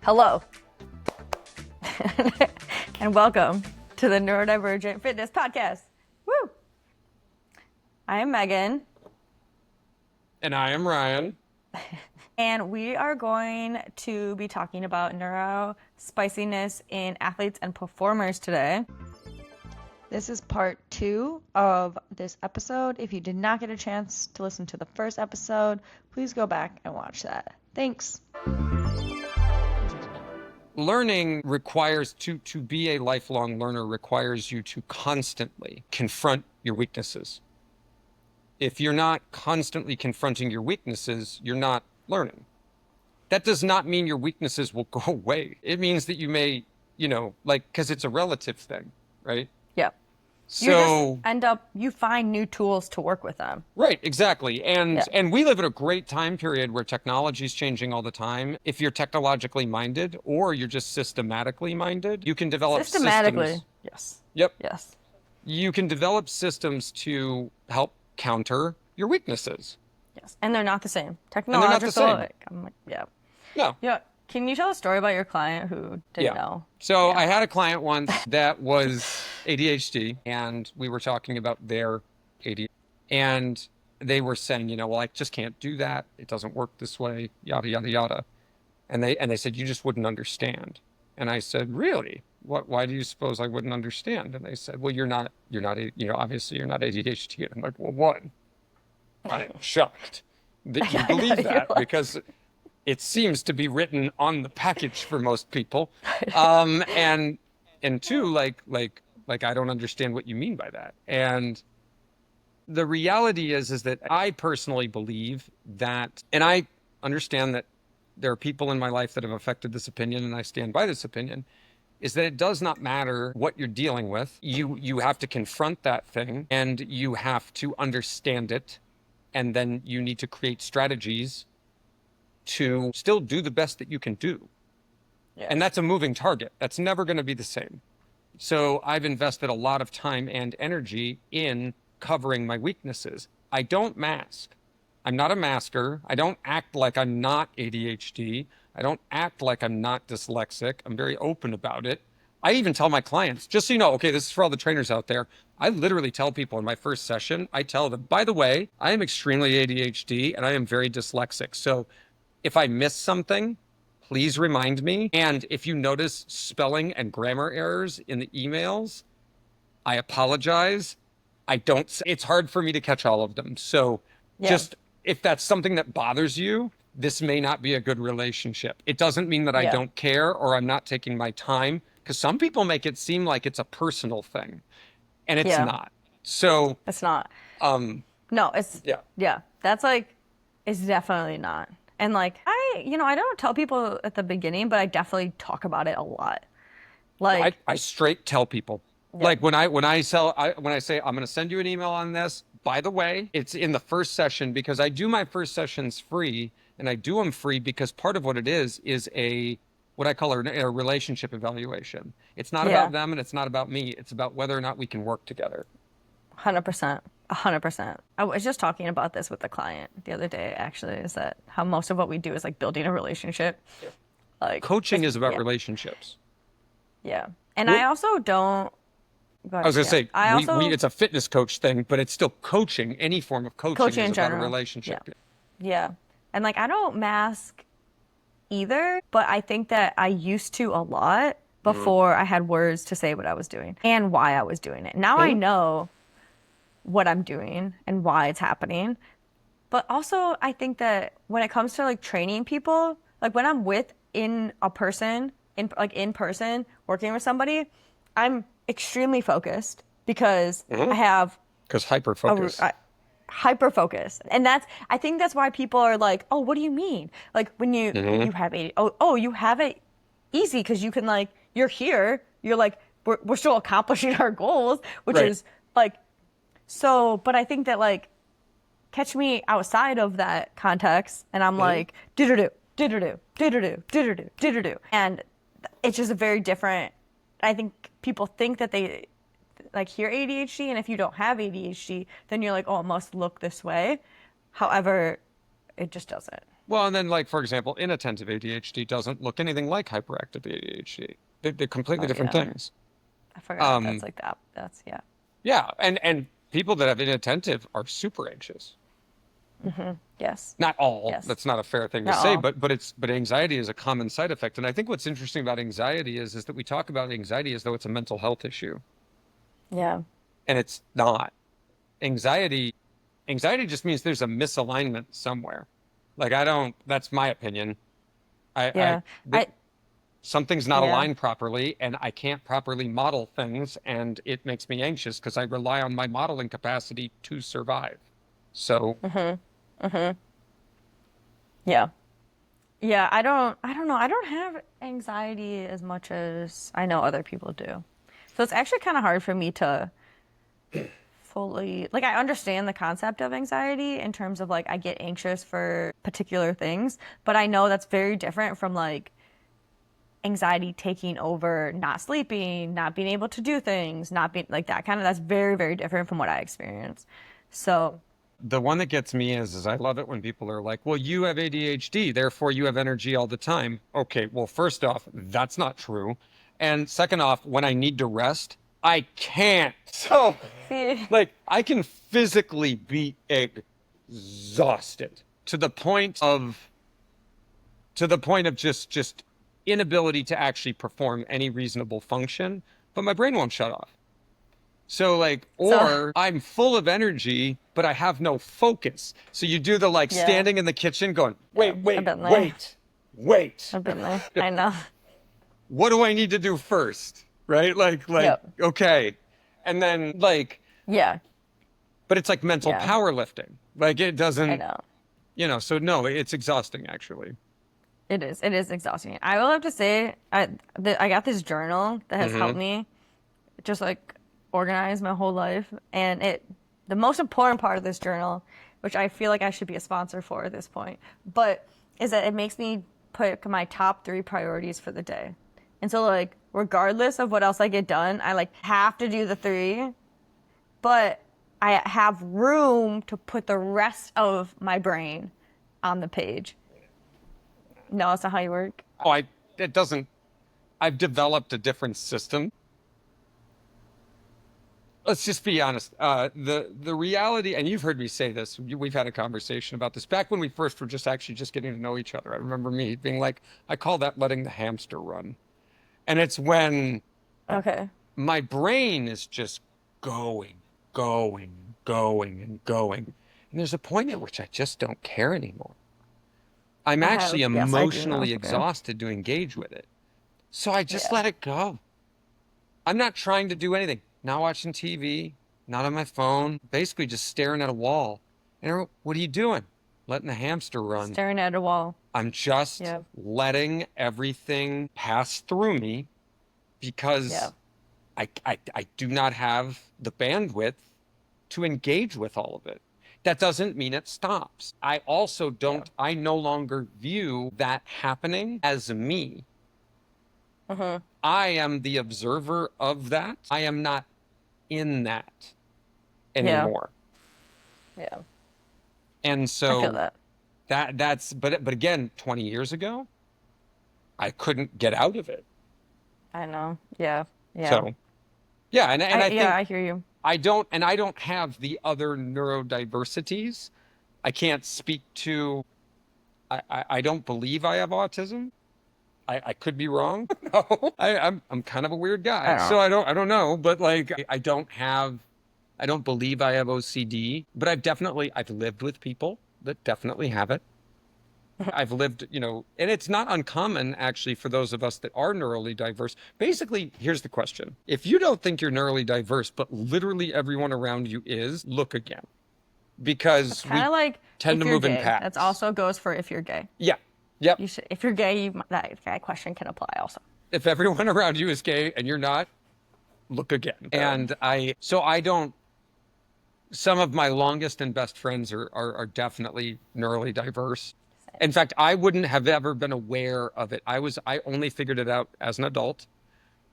Hello, and welcome to the Neurodivergent Fitness Podcast. Woo! I am Meaghan. And I am Ryan. And we are going to be talking about neurospiciness in athletes and performers today. This is part 2 of this episode. If you did not get a chance to listen to the first episode, please go back and watch that. Thanks. Learning requires, to be a lifelong learner, requires you to constantly confront your weaknesses. If you're not constantly confronting your weaknesses, you're not learning. That does not mean your weaknesses will go away. It means that you may, because it's a relative thing, right? Yeah. So you find new tools to work with them. Right, exactly. And we live in a great time period where technology is changing all the time. If you're technologically minded or you're just systematically minded, you can develop systems. Yes. Yep. Yes. You can develop systems to help counter your weaknesses. Yes. And they're not the same. And Technological. they're not the same. I'm like, yeah. No. Yeah. Can you tell a story about your client who didn't know? So I had a client once that was ADHD, and we were talking about their ADHD. And they were saying, well, I just can't do that. It doesn't work this way, yada, yada, yada. And they said, you just wouldn't understand. And I said, really? Why do you suppose I wouldn't understand? And they said, well, obviously you're not ADHD. And I'm like, well, what? I'm shocked that you believe that, because it seems to be written on the package for most people. And two, like I don't understand what you mean by that. And the reality is that I personally believe that, and I understand that there are people in my life that have affected this opinion, and I stand by this opinion, is that it does not matter what you're dealing with. You have to confront that thing, and you have to understand it. And then you need to create strategies to still do the best that you can do. Yeah. And that's a moving target. That's never going to be the same. So I've invested a lot of time and energy in covering my weaknesses. I don't mask. I'm not a masker. I don't act like I'm not ADHD. I don't act like I'm not dyslexic. I'm very open about it. I even tell my clients, just so you know, okay, this is for all the trainers out there. I literally tell people in my first session, I tell them, by the way, I am extremely ADHD and I am very dyslexic. So if I miss something, please remind me. And if you notice spelling and grammar errors in the emails, I apologize. It's hard for me to catch all of them. So just if that's something that bothers you, this may not be a good relationship. It doesn't mean that I don't care or I'm not taking my time, because some people make it seem like it's a personal thing, and it's not. So it's not. No, it's that's it's definitely not. And I don't tell people at the beginning, but I definitely talk about it a lot. I straight tell people. Like when I say I'm going to send you an email on this. By the way, it's in the first session, because I do my first sessions free, and I do them free because part of what it is what I call a relationship evaluation. It's not about them and it's not about me. It's about whether or not we can work together. 100%. 100%. I was just talking about this with a client the other day, actually, is that how most of what we do is building a relationship. Coaching is about relationships. Yeah. And I also don't. I was going to say, it's a fitness coach thing, but it's still coaching. Any form of coaching is about a relationship. Yeah. And I don't mask either, but I think that I used to a lot before I had words to say what I was doing and why I was doing it. Now I know what I'm doing and why it's happening. But also I think that when it comes to training people, when I'm in person working with somebody, I'm extremely focused because I have hyper focus. Hyper focus. And I think that's why people are like, oh, what do you mean? When you have you have it easy because you can you're here, you're we're still accomplishing our goals, which is so, but I think that catch me outside of that context and I'm do-do-do, do-do-do, do-do-do, do-do-do, do-do-do. And it's just a very different, I think people think that they hear ADHD, and if you don't have ADHD, then you're oh, it must look this way. However, it just doesn't. Well, and then like, for example, inattentive ADHD doesn't look anything like hyperactive ADHD. They're completely Oh different yeah, things. I forgot. That's Um, like that. That's yeah. yeah, and people that have inattentive are super anxious. Yes. Not all. Yes. That's not a fair thing to Not say, all. but anxiety is a common side effect. And I think what's interesting about anxiety is that we talk about anxiety as though it's a mental health issue, Yeah. and it's not. Anxiety anxiety just means there's a misalignment somewhere. Like I don't. That's my opinion. I Yeah. th I something's not yeah. aligned properly, and I can't properly model things, and it makes me anxious because I rely on my modeling capacity to survive. So, Yeah. Yeah, I don't know. I don't have anxiety as much as I know other people do. So it's actually kind of hard for me to fully like I understand the concept of anxiety in terms of like I get anxious for particular things, but I know that's very different from like anxiety taking over not sleeping, not being able to do things, not being like that kind of that's very, very different from what I experience. So, the one that gets me is I love it when people are like, well, you have ADHD, therefore you have energy all the time. Okay, well, first off, that's not true. And second off, when I need to rest, I can't. So, see, like, I can physically be exhausted to the point of just inability to actually perform any reasonable function, but my brain won't shut off. So like, so or I'm full of energy, but I have no focus. So you do the like yeah, standing in the kitchen going, yeah, wait, I've wait, been there. wait, wait. I've been there. I know. What do I need to do first? Right? Like, Yep. okay. And then like, Yeah. but it's like mental Yeah. powerlifting. Like it I doesn't, know. so no, it's exhausting actually. It is. It is exhausting. I will have to say, I got this journal that has helped Mm-hmm. me just like organize my whole life, and the most important part of this journal, which I feel like I should be a sponsor for at this point, but is that it makes me put my top 3 priorities for the day. And so like regardless of what else I get done, I like have to do the 3, but I have room to put the rest of my brain on the page. No, that's not how you work. Oh, it doesn't, I've developed a different system. Let's just be honest. The reality, and you've heard me say this, we've had a conversation about this back when we first were just getting to know each other. I remember me being like, I call that letting the hamster run. And it's when Okay. my brain is just going, going, going, and going. And there's a point at which I just don't care anymore. I'm actually Yes, I do know. emotionally Yeah. exhausted to engage with it. So I just Yeah. let it go. I'm not trying to do anything. Not watching TV, not on my phone, basically just staring at a wall. And everyone, what are you doing? Letting the hamster run. Staring at a wall. I'm just Yeah. letting everything pass through me Yeah. because I do not have the bandwidth to engage with all of it. That doesn't mean it stops. I also Yeah. don't, I no longer view that happening as me. I am the observer of that. I am not in that Yeah. anymore. Yeah. And I feel so that. but again, 20 years ago, I couldn't get out of it. I know. Yeah. Yeah. So yeah, and I Yeah, think I hear you. I don't have the other neurodiversities. I can't speak to I don't believe I have autism. I could be wrong. No. I'm kind of a weird I guy. don't. So I don't know, but like I don't believe I have OCD, but I've lived with people that definitely have it. I've lived, and it's not uncommon actually for those of us that are neurally diverse. Basically, here's the question. If you don't think you're neurally diverse, but literally everyone around you is, look again. It's Because kind we of like tend if to you're move in gay. That's packs. also goes for if you're gay. Yeah. Yep. You should, if you're gay, that question can apply also. If everyone around you is gay and you're not, look again. And I don't, some of my longest and best friends are definitely neurally diverse. In fact, I wouldn't have ever been aware of it. I only figured it out as an adult.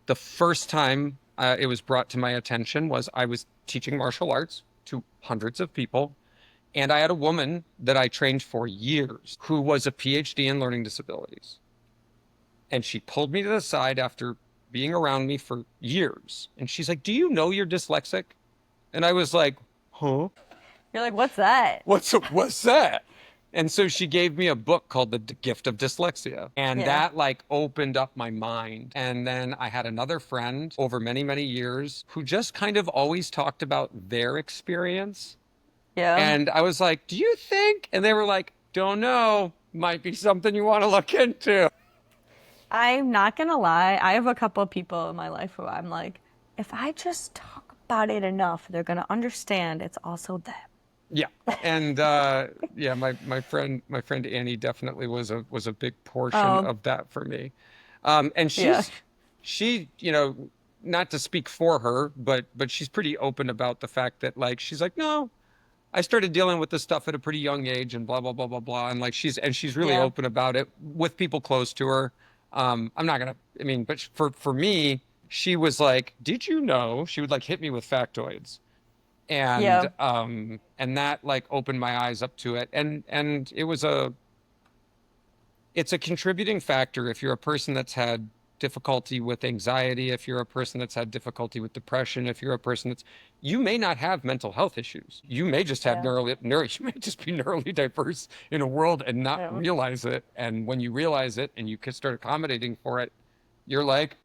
The first time it was brought to my attention was I was teaching martial arts to hundreds of people. And I had a woman that I trained for years who was a PhD in learning disabilities. And she pulled me to the side after being around me for years. And she's like, do you know you're dyslexic? And I was like, huh? You're like, what's that? What's that? And so she gave me a book called The Gift of Dyslexia. And that like opened up my mind. And then I had another friend over many, many years who just kind of always talked about their experience. Yeah. And I was like, do you think? And they were like, don't know. Might be something you want to look into. I'm not going to lie. I have a couple of people in my life who I'm like, if I just talk about it enough, they're going to understand it's also them. Yeah. And my friend Annie definitely was a big portion of that for me. And she, you know, not to speak for her, but she's pretty open about the fact that like, she's like, no, I started dealing with this stuff at a pretty young age and blah, blah, blah, blah, blah. And like, she's really open about it with people close to her. I'm not gonna, I mean, but for me, she was like, did you know? She would like hit me with factoids. And that like opened my eyes up to it. And it's a contributing factor if you're a person that's had difficulty with anxiety, if you're a person that's had difficulty with depression, if you're a person you may not have mental health issues. You may just have you may just be neurally diverse in a world and not realize it. And when you realize it and you can start accommodating for it, you're like,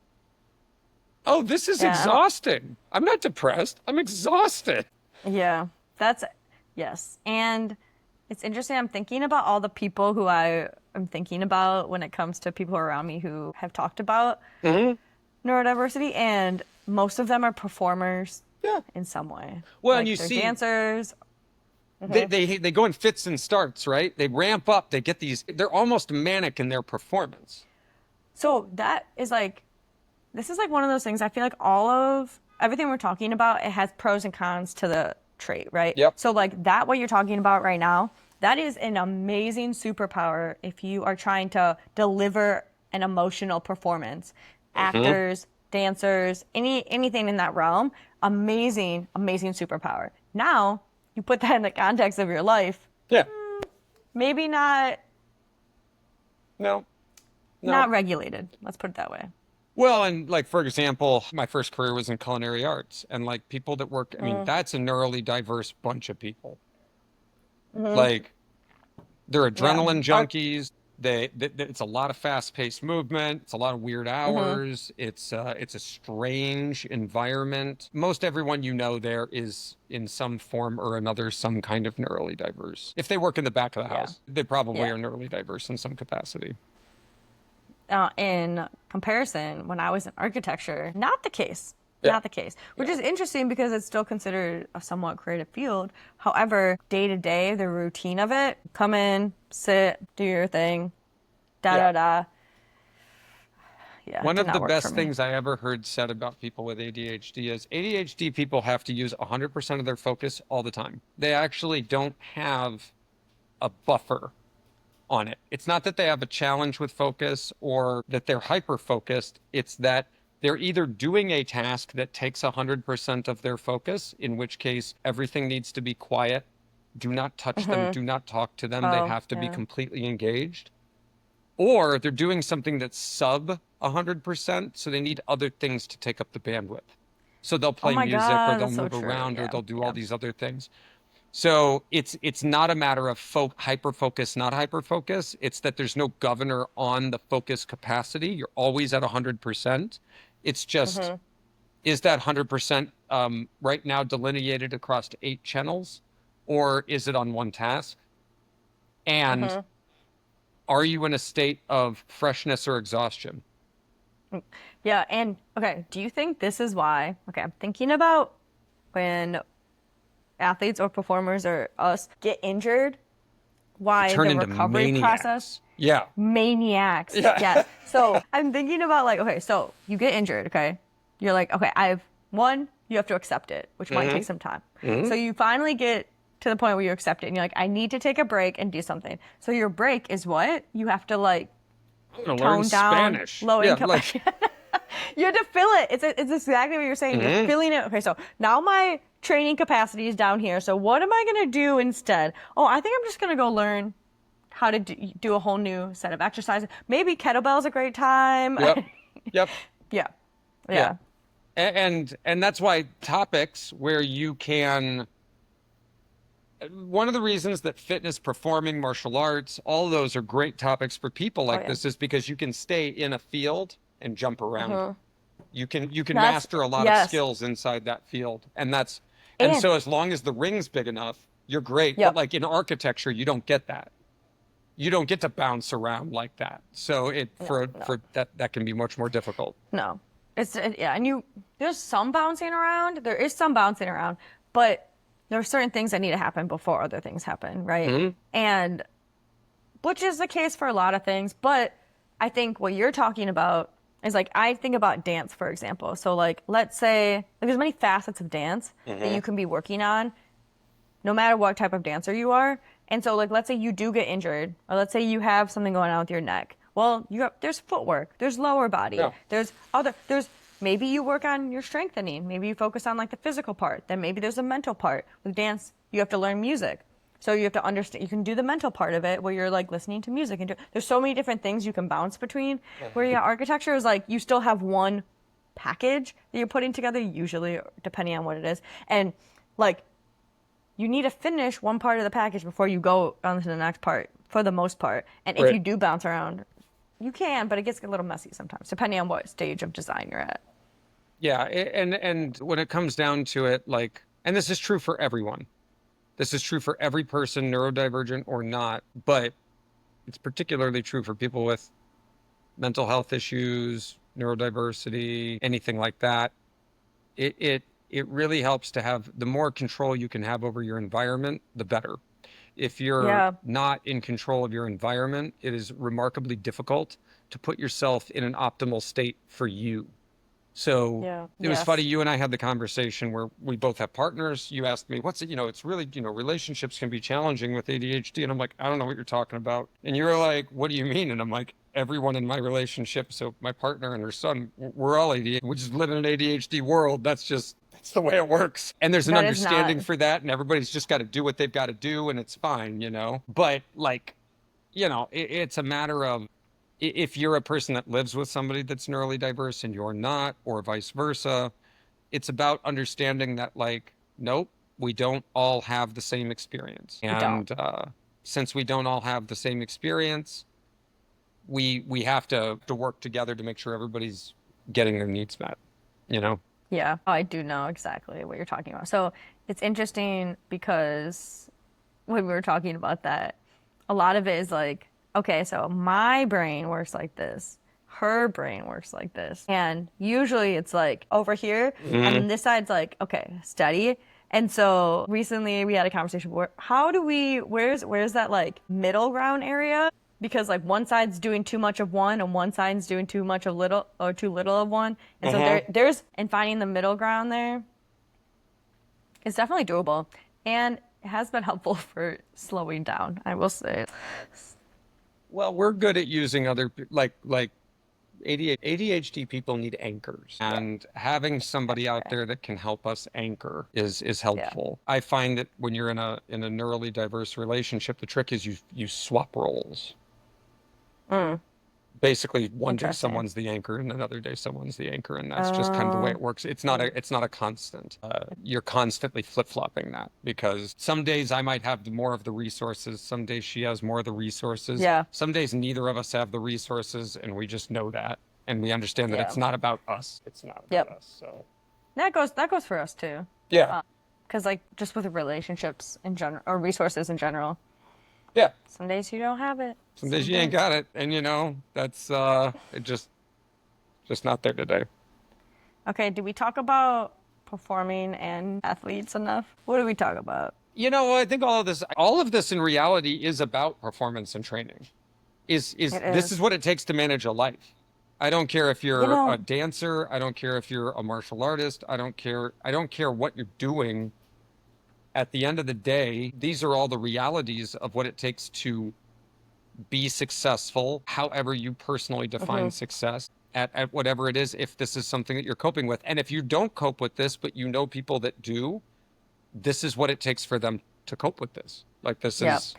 oh, this is exhausting. I'm not depressed. I'm exhausted. Yeah, yes. And it's interesting. I'm thinking about all the people who I am thinking about when it comes to people around me who have talked about neurodiversity, and most of them are performers in some way. Well, like and you they're see dancers. They go in fits and starts, right? They ramp up. They get they're almost manic in their performance. So that is like, this is like one of those things. I feel like all of everything we're talking about, it has pros and cons to the trait, right? Yep. So like that, what you're talking about right now, that is an amazing superpower if you are trying to deliver an emotional performance. Actors, dancers, anything in that realm, amazing superpower. Now, you put that in the context of your life. Yeah. Maybe not. No. Not regulated. Let's put it that way. Well, and like, for example, my first career was in culinary arts, and like people that work, I mean, that's a neurally diverse bunch of people. Like, they're adrenaline junkies. It's a lot of fast-paced movement. It's a lot of weird hours. It's a strange environment. Most everyone you know there is in some form or another some kind of neurally diverse. If they work in the back of the house, they probably are neurally diverse in some capacity. In comparison, when I was in architecture, not the case. Which is interesting because it's still considered a somewhat creative field. However, day to day, the routine of it, come in, sit, do your thing, Yeah. One of the best things I ever heard said about people with ADHD is ADHD people have to use 100% of their focus all the time. They actually don't have a buffer on it. It's not that they have a challenge with focus or that they're hyper-focused. It's that they're either doing a task that takes 100% of their focus, in which case everything needs to be quiet. Do not touch them. Do not talk to them. They have to be completely engaged. Or they're doing something that's sub 100%, so they need other things to take up the bandwidth. So they'll play music, or they'll move around, or they'll do all these other things. So it's not a matter of hyper-focus, not hyper-focus. It's that there's no governor on the focus capacity. You're always at 100%. It's just, is that 100% right now delineated across 8 channels, or is it on one task? And are you in a state of freshness or exhaustion? Yeah, and okay, do you think this is why, I'm thinking about when athletes or performers or us get injured, why the recovery process. Maniacs. Yes. So I'm thinking about so you get injured, okay? You're like, okay, you have to accept it, which might take some time. So you finally get to the point where you accept it and you're like, I need to take a break and do something. So your break is what? You have to tone down Spanish. Low income. You have to fill it. It's exactly what you're saying. You're filling it. Okay, so now my training capacity is down here. So what am I going to do instead? Oh, I think I'm just going to go learn how to do a whole new set of exercises. Maybe kettlebell's a great time. Yep. Yeah. And that's why topics where you can, one of the reasons that fitness, performing, martial arts, all of those are great topics for people like this is because you can stay in a field and jump around. You can master a lot of skills inside that field. And so as long as the ring's big enough, you're great. But like in architecture, you don't get that. You don't get to bounce around like that. So that can be much more difficult. No. And there's some bouncing around. There is some bouncing around, but there are certain things that need to happen before other things happen, right? And which is the case for a lot of things, but I think what you're talking about is like, I think about dance, for example. So like, let's say like, there's many facets of dance that you can be working on no matter what type of dancer you are. And so like, let's say you do get injured, or let's say you have something going on with your neck. Well, there's footwork, there's lower body, there's maybe you work on your strengthening. Maybe you focus on like the physical part. Then maybe there's a mental part. With dance, you have to learn music. So you have to understand, you can do the mental part of it where you're like listening to music. And there's so many different things you can bounce between. Where architecture is like, you still have one package that you're putting together, usually, depending on what it is. And like, you need to finish one part of the package before you go on to the next part, for the most part. And if you do bounce around, you can, but it gets a little messy sometimes, depending on what stage of design you're at. Yeah, and when it comes down to it, like, and this is true for everyone. This is true for every person, neurodivergent or not, but it's particularly true for people with mental health issues, neurodiversity, anything like that. It really helps to have, the more control you can have over your environment, the better. If you're not in control of your environment, it is remarkably difficult to put yourself in an optimal state for you. So it was funny, you and I had the conversation where we both have partners. You asked me, what's it, it's really, relationships can be challenging with ADHD. And I'm like, I don't know what you're talking about. And you're like, what do you mean? And I'm like, everyone in my relationship, so my partner and her son, we're all ADHD. We just live in an ADHD world. That's the way it works. And there's an understanding for that. And everybody's just got to do what they've got to do. And it's fine, But like, it's a matter of, if you're a person that lives with somebody that's neurally diverse and you're not, or vice versa, it's about understanding that, like, nope, we don't all have the same experience. And since we don't all have the same experience, we have to work together to make sure everybody's getting their needs met, Yeah, I do know exactly what you're talking about. So it's interesting because when we were talking about that, a lot of it is like, okay, so my brain works like this. Her brain works like this. And usually it's like over here, and then this side's like, okay, steady. And so recently we had a conversation where where's that like middle ground area? Because like one side's doing too much of one and one side's doing too much of little or too little of one. And so there's finding the middle ground there is definitely doable. And it has been helpful for slowing down, I will say. Well, we're good at using other, like ADHD people need anchors, and having somebody out there that can help us anchor is helpful. I find that when you're in a neurally diverse relationship, the trick is you swap roles. Basically, one day someone's the anchor and another day someone's the anchor, and that's just kind of the way it works. It's not a constant. You're constantly flip-flopping that, because some days I might have more of the resources, some days she has more of the resources. Some days neither of us have the resources, and we just know that, and we understand that it's not about us. It's not about us. So that goes for us too. Yeah. Because like just with relationships in general, or resources in general. Yeah. Some days you don't have it. Some days you ain't got it, and that's it just not there today. Okay, did we talk about performing and athletes enough? What did we talk about? I think all of this in reality is about performance and training. This is what it takes to manage a life. I don't care if you're a dancer, I don't care if you're a martial artist, I don't care what you're doing. At the end of the day, these are all the realities of what it takes to be successful, however you personally define success. at whatever it is, if this is something that you're coping with. And if you don't cope with this, but you know people that do, this is what it takes for them to cope with this. Like, this is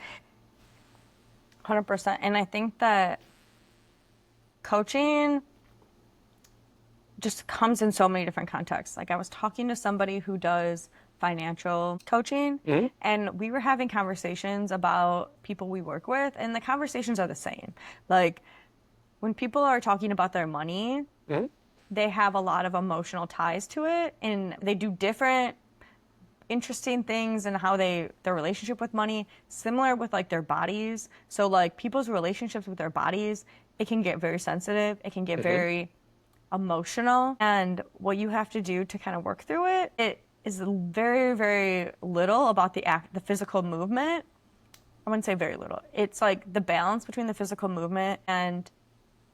100%. And I think that coaching just comes in so many different contexts. Like, I was talking to somebody who does financial coaching, and we were having conversations about people we work with, and the conversations are the same. Like, when people are talking about their money, they have a lot of emotional ties to it, and they do different interesting things in how their relationship with money, similar with like their bodies. So like people's relationships with their bodies, it can get very sensitive, it can get very emotional, and what you have to do to kind of work through it is very, very little about the physical movement. I wouldn't say very little. It's like the balance between the physical movement and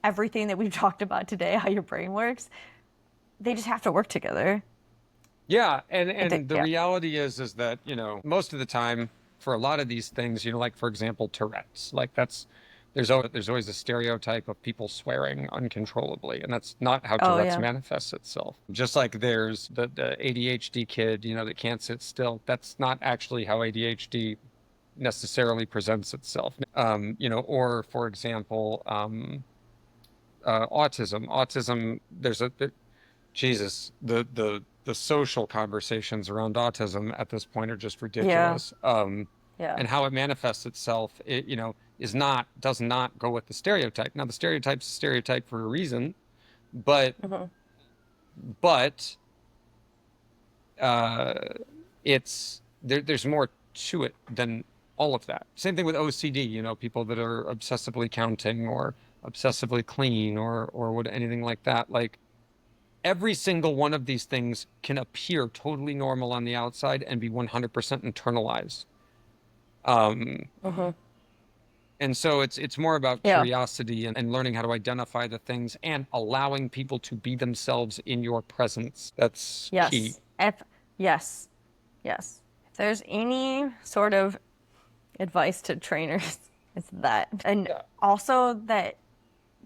everything that we've talked about today, how your brain works. They just have to work together. Yeah, and the reality is that, you know, most of the time for a lot of these things, you know, like for example, Tourette's, like there's always a stereotype of people swearing uncontrollably, and that's not how Tourette's manifests itself. Just like there's the ADHD kid, you know, that can't sit still. That's not actually how ADHD necessarily presents itself. You know, or for example, autism. Autism, the social conversations around autism at this point are just ridiculous. And how it manifests itself, you know, does not go with the stereotype. Now, the stereotype's a stereotype for a reason, but there's more to it than all of that. Same thing with OCD, you know, people that are obsessively counting or obsessively clean or anything like that. Like, every single one of these things can appear totally normal on the outside and be 100% internalized. And so it's more about curiosity and learning how to identify the things and allowing people to be themselves in your presence. That's key. Yes. If there's any sort of advice to trainers, it's that. And also that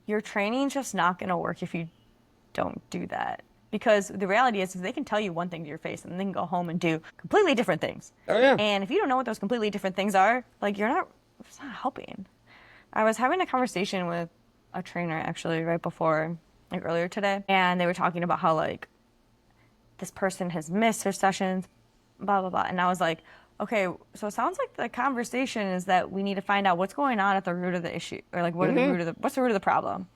your training's just not going to work if you don't do that. Because the reality is, if they can tell you one thing to your face and then go home and do completely different things. And if you don't know what those completely different things are, like it's not helping. I was having a conversation with a trainer actually right before, like earlier today, and they were talking about how like this person has missed their sessions, blah, blah, blah. And I was like, okay, so it sounds like the conversation is that we need to find out what's going on at the root of the issue, or like what's the root of the problem?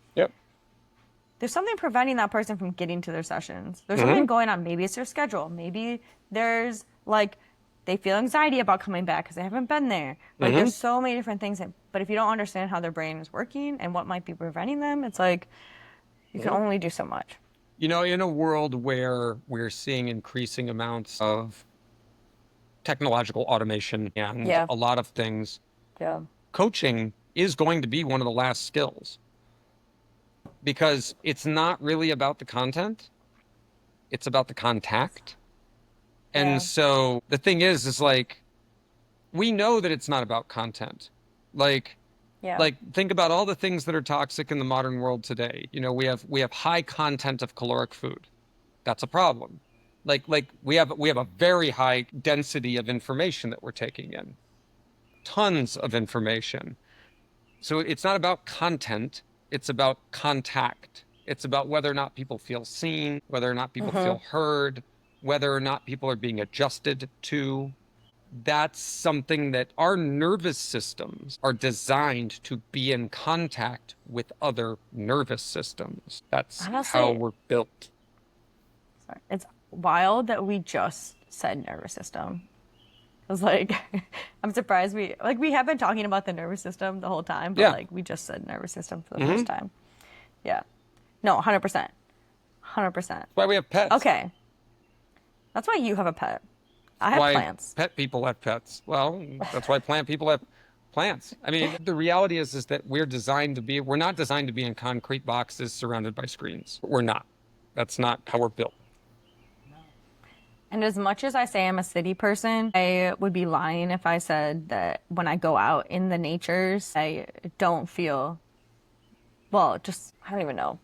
There's something preventing that person from getting to their sessions. There's something going on. Maybe it's their schedule. Maybe there's like, they feel anxiety about coming back because they haven't been there. Like there's so many different things. But if you don't understand how their brain is working and what might be preventing them, it's like, you can only do so much. You know, in a world where we're seeing increasing amounts of technological automation and a lot of things, coaching is going to be one of the last skills. Because it's not really about the content, it's about the contact. And so the thing is like, we know that it's not about content. Like, think about all the things that are toxic in the modern world today. You know, we have high content of caloric food. That's a problem. Like we have a very high density of information that we're taking in. Tons of information. So it's not about content. It's about contact. It's about whether or not people feel seen, whether or not people feel heard, whether or not people are being adjusted to. That's something that our nervous systems are designed to be in contact with other nervous systems. That's how we're built. Sorry. It's wild that we just said nervous system. I was like, I'm surprised we have been talking about the nervous system the whole time, but like we just said nervous system for the first time. No, 100%. 100%. That's why we have pets. Okay. That's why you have a pet. I have plants. Pet people have pets. Well, that's why plant people have plants. I mean, the reality is that we're not designed to be in concrete boxes surrounded by screens. We're not. That's not how we're built. And as much as I say I'm a city person, I would be lying if I said that when I go out in the natures, I don't feel, I don't even know.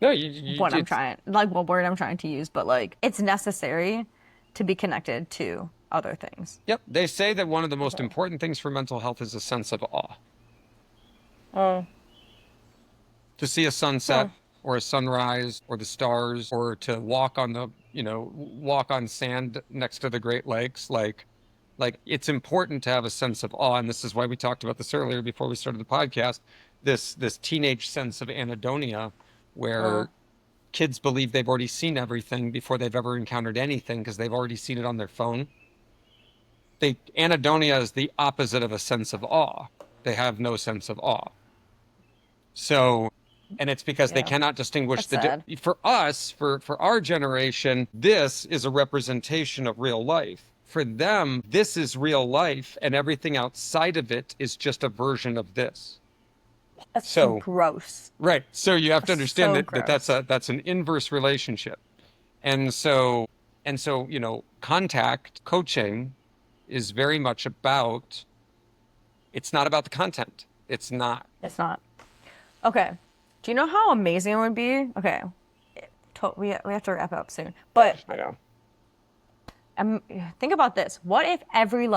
No, what word I'm trying to use, but like it's necessary to be connected to other things. Yep. They say that one of the most important things for mental health is a sense of awe. Oh. To see a sunset or a sunrise or the stars, or to walk on sand next to the Great Lakes, like it's important to have a sense of awe. And this is why we talked about this earlier before we started the podcast, this teenage sense of anhedonia, where kids believe they've already seen everything before they've ever encountered anything because they've already seen it on their phone. Anhedonia is the opposite of a sense of awe. They have no sense of awe. So, and it's because they cannot distinguish for us, for our generation, this is a representation of real life. For them, this is real life, and everything outside of it is just a version of this. That's so gross. Right. So you have to understand that's an inverse relationship. And so, contact coaching is very much about, it's not about the content. It's not. Okay. Do you know how amazing it would be? Okay. We have to wrap up soon. But I know. Think about this. What if every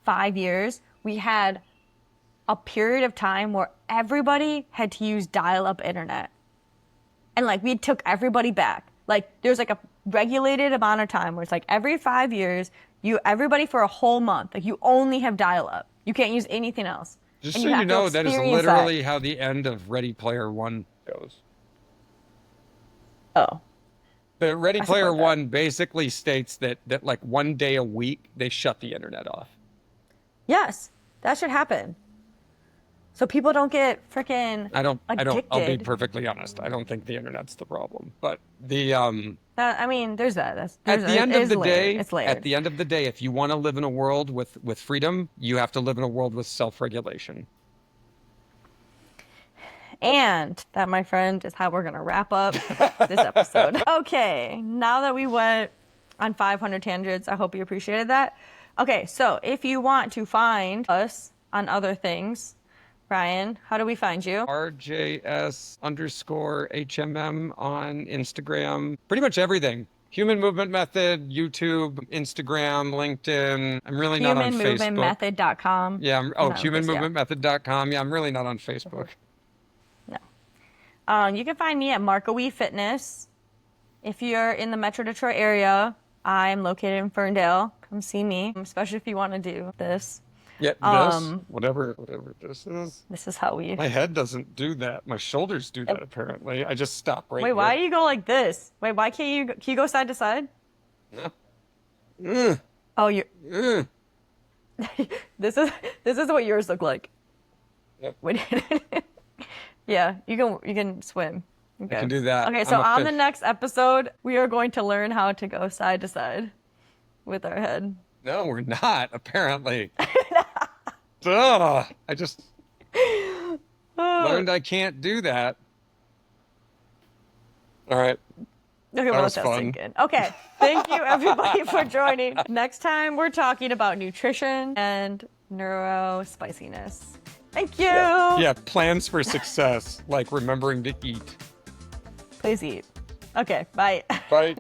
5 years we had a period of time where everybody had to use dial-up internet, and we took everybody back? There's a regulated amount of time where it's every 5 years, everybody for a whole month, you only have dial-up. You can't use anything else. Just so you know, that is literally how the end of Ready Player One goes. Oh. The Ready Player One basically states that 1 day a week, they shut the internet off. Yes, that should happen. So people don't get freaking addicted. I'll be perfectly honest. I don't think the internet's the problem. But there's that. At the end of the day, if you want to live in a world with freedom, you have to live in a world with self-regulation. And that, my friend, is how we're going to wrap up this episode. Okay, now that we went on 500 tangents, I hope you appreciated that. Okay, so if you want to find us on other things, Ryan, how do we find you? RJS_HMM on Instagram. Pretty much everything. Human Movement Method, YouTube, Instagram, LinkedIn. I'm really not on Facebook. HumanMovementMethod.com. Yeah. HumanMovementMethod.com. Yeah, I'm really not on Facebook. No. You can find me at Markawee Fitness. If you're in the Metro Detroit area, I'm located in Ferndale. Come see me, especially if you want to do this. Yeah, whatever this is. This is how we... My head doesn't do that. My shoulders do that, apparently. I just stop right Wait, why do you go like this? Wait, why can't you... Can you go side to side? No. Oh, you're... This is what yours look like. Yep. Yeah, you can swim. Okay. I can do that. Okay, so on the next episode, we are going to learn how to go side to side with our head. No, we're not, apparently. I just learned I can't do that. All right. Okay, well, that's fun. Okay, thank you everybody for joining. Next time, we're talking about nutrition and neurospiciness. Thank you. Yeah, plans for success, like remembering to eat. Please eat. Okay, bye. Bye.